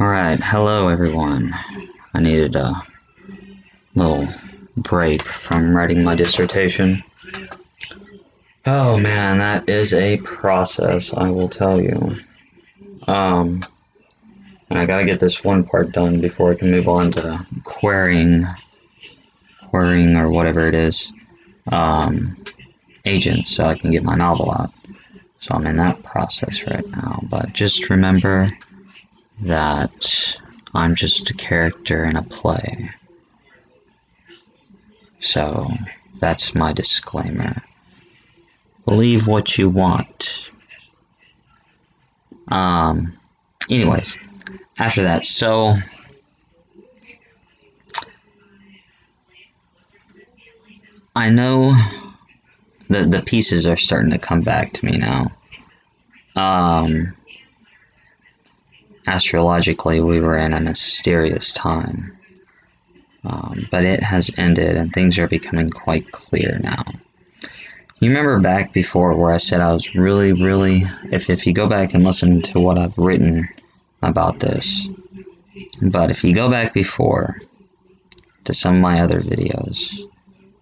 Alright, hello everyone. I needed a little break from writing my dissertation. Oh man, that is a process, I will tell you. And I gotta get this one part done before I can move on to querying or whatever it is, agents, so I can get my novel out. So I'm in that process right now, but just remember that I'm just a character in a play. So that's my disclaimer. Believe what you want. Anyways, after that, so I know that the pieces are starting to come back to me now. Astrologically, we were in a mysterious time. But it has ended and things are becoming quite clear now. You remember back before where I said I was really, if you go back and listen to what I've written about this, but if you go back before to some of my other videos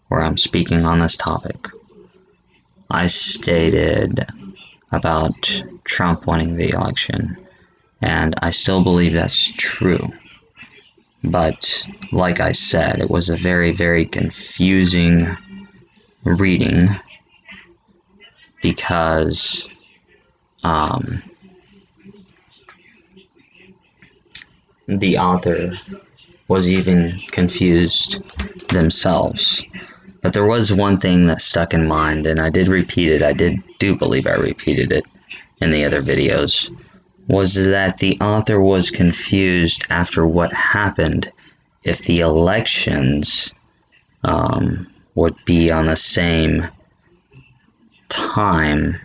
where I'm speaking on this topic, I stated about Trump winning the election, and I still believe that's true. But, like I said, it was a very confusing reading because the author was even confused themselves. But there was one thing that stuck in mind, and I did repeat it. I do believe I repeated it in the other videos, was that the author was confused after what happened if the elections would be on the same time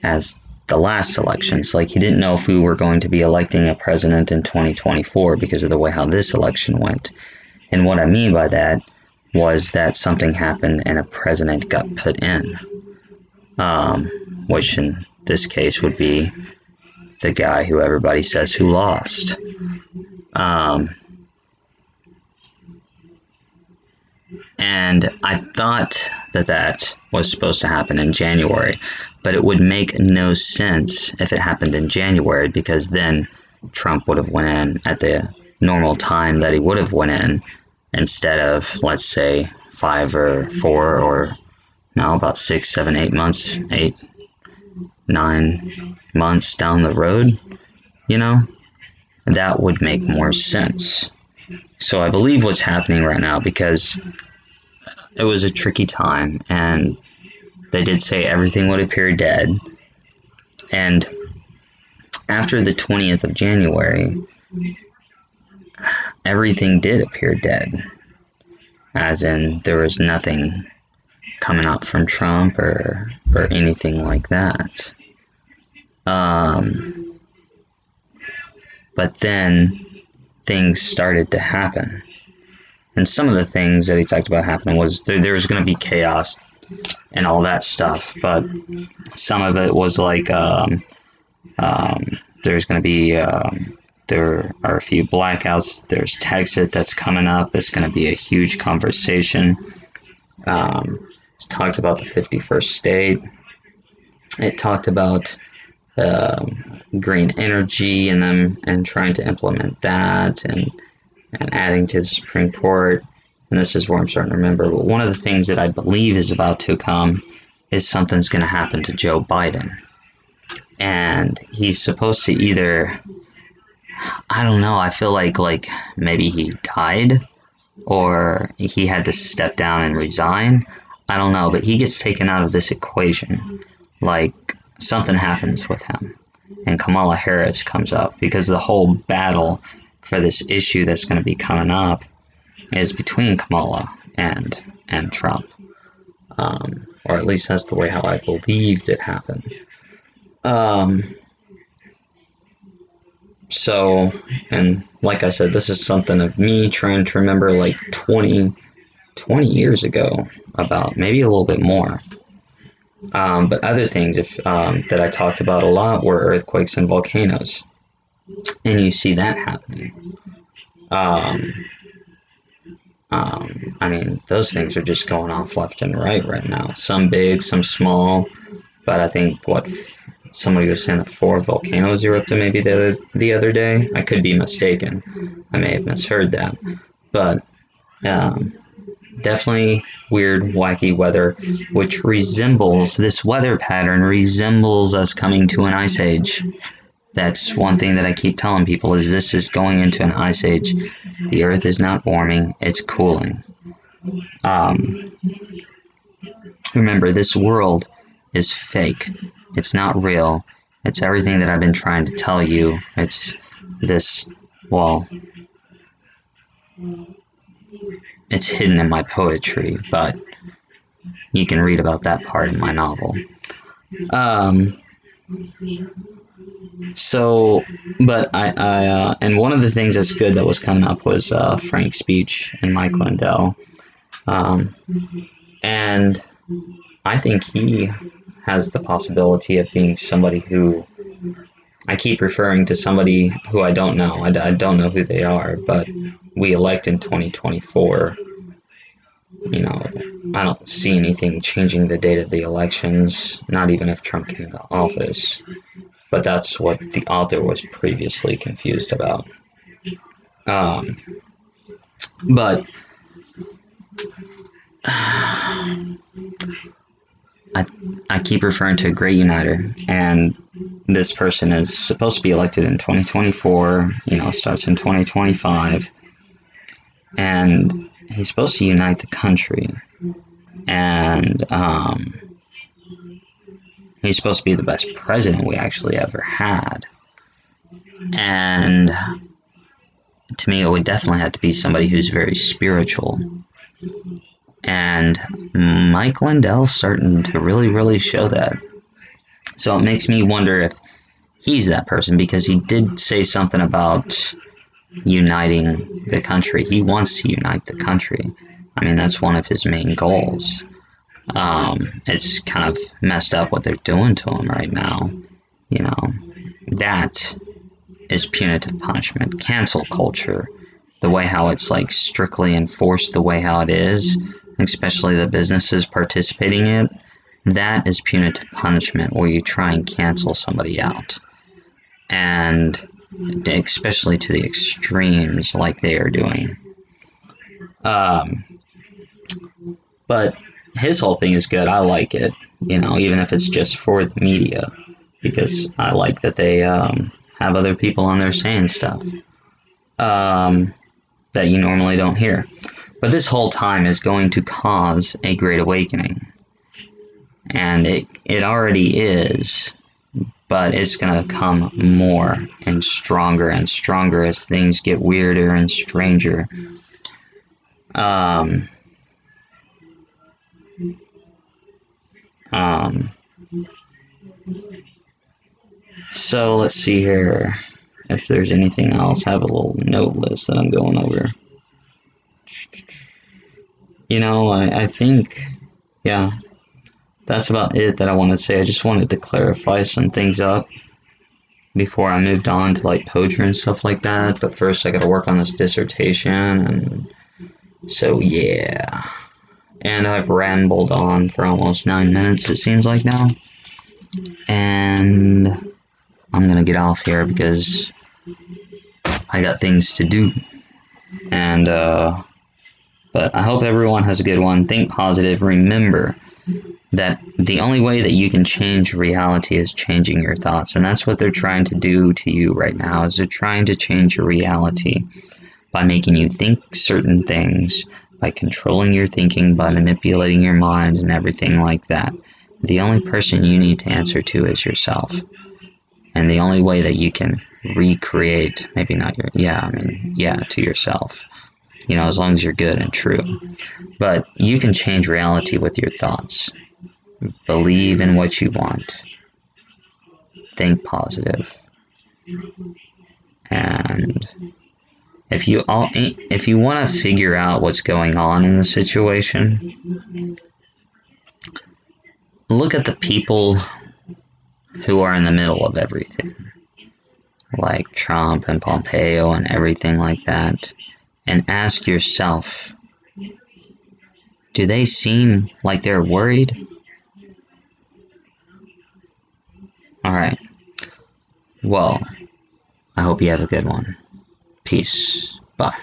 as the last elections. Like, he didn't know if we were going to be electing a president in 2024 because of the way how this election went. And what I mean by that was that something happened and a president got put in, which in this case would be the guy who everybody says who lost. And I thought that was supposed to happen in January, but it would make no sense if it happened in January, because then Trump would have went in at the normal time that he would have went in, instead of, let's say, 5 or 4 or now about 6, 7, 8 months, 8, 9 months down the road, you know, that would make more sense. So I believe what's happening right now, because it was a tricky time and they did say everything would appear dead, and after the 20th of January, everything did appear dead, as in there was nothing coming up from Trump or anything like that. But then things started to happen. And some of the things that he talked about happening was there was going to be chaos and all that stuff. But some of it was like there's going to be, there are a few blackouts. There's Texas that's coming up. That's going to be a huge conversation. It's talked about the 51st state. It talked about green energy and trying to implement that and adding to the Supreme Court. And this is where I'm starting to remember. But one of the things that I believe is about to come is something's going to happen to Joe Biden. And he's supposed to either, I don't know, I feel like maybe he died or he had to step down and resign. I don't know, but he gets taken out of this equation. Like, something happens with him and Kamala Harris comes up, because the whole battle for this issue that's going to be coming up is between Kamala and Trump, or at least that's the way how I believed it happened. So, and like I said, this is something of me trying to remember like 20 years ago, about maybe a little bit more. But other things that I talked about a lot were earthquakes and volcanoes. and you see that happening. Um, I mean, those things are just going off left and right now. Some big, some small. But I think what somebody was saying that 4 volcanoes erupted maybe the other day. I could be mistaken. I may have misheard that. But um, definitely weird, wacky weather, which resembles this weather pattern resembles us coming to an ice age. That's one thing that I keep telling people is this is going into an ice age. The Earth is not warming; it's cooling. Um, Remember, this world is fake. It's not real. It's everything that I've been trying to tell you. It's this, well, it's hidden in my poetry, but you can read about that part in my novel. Um, so, but and one of the things that's good that was coming up was Frankspeech and Mike Lindell. Um, and I think he has the possibility of being somebody who I keep referring to somebody who I don't know. I don't know who they are, but we elect in 2024. You know, I don't see anything changing the date of the elections, not even if Trump came into office. But that's what the author was previously confused about. Um, but I, I keep referring to a great uniter, and this person is supposed to be elected in 2024, starts in 2025, and he's supposed to unite the country, and he's supposed to be the best president we actually ever had. And to me, it would definitely have to be somebody who's very spiritual. And Mike Lindell's starting to really, really show that. So it makes me wonder if he's that person, because he did say something about uniting the country. He wants to unite the country. I mean, that's one of his main goals. It's kind of messed up what they're doing to him right now. That is punitive punishment, cancel culture, the way how it's like strictly enforced the way how it is, especially the businesses participating in it. That is punitive punishment, where you try and cancel somebody out. And especially to the extremes like they are doing. But his whole thing is good. I like it, even if it's just for the media, because I like that they have other people on there saying stuff that you normally don't hear. But this whole time is going to cause a great awakening. And it already is, but it's going to come more and stronger as things get weirder and stranger. So let's see here if there's anything else. I have a little note list that I'm going over. I think, yeah, that's about it that I want to say. I just wanted to clarify some things up before I moved on to like poetry and stuff like that. But first I got to work on this dissertation, and so yeah. And I've rambled on for almost 9 minutes, it seems like now. And I'm gonna get off here because I got things to do. And but I hope everyone has a good one. Think positive. Remember that the only way that you can change reality is changing your thoughts, and that's what they're trying to do to you right now. Is they're trying to change your reality by making you think certain things, by controlling your thinking, by manipulating your mind and everything like that. The only person you need to answer to is yourself. And the only way that you can recreate, maybe not to yourself, as long as you're good and true. But you can change reality with your thoughts. Believe in what you want. Think positive. And if you want to figure out what's going on in the situation, look at the people who are in the middle of everything. like Trump and Pompeo and everything like that, and ask yourself, do they seem like they're worried? Alright, well, I hope you have a good one. Peace. Bye.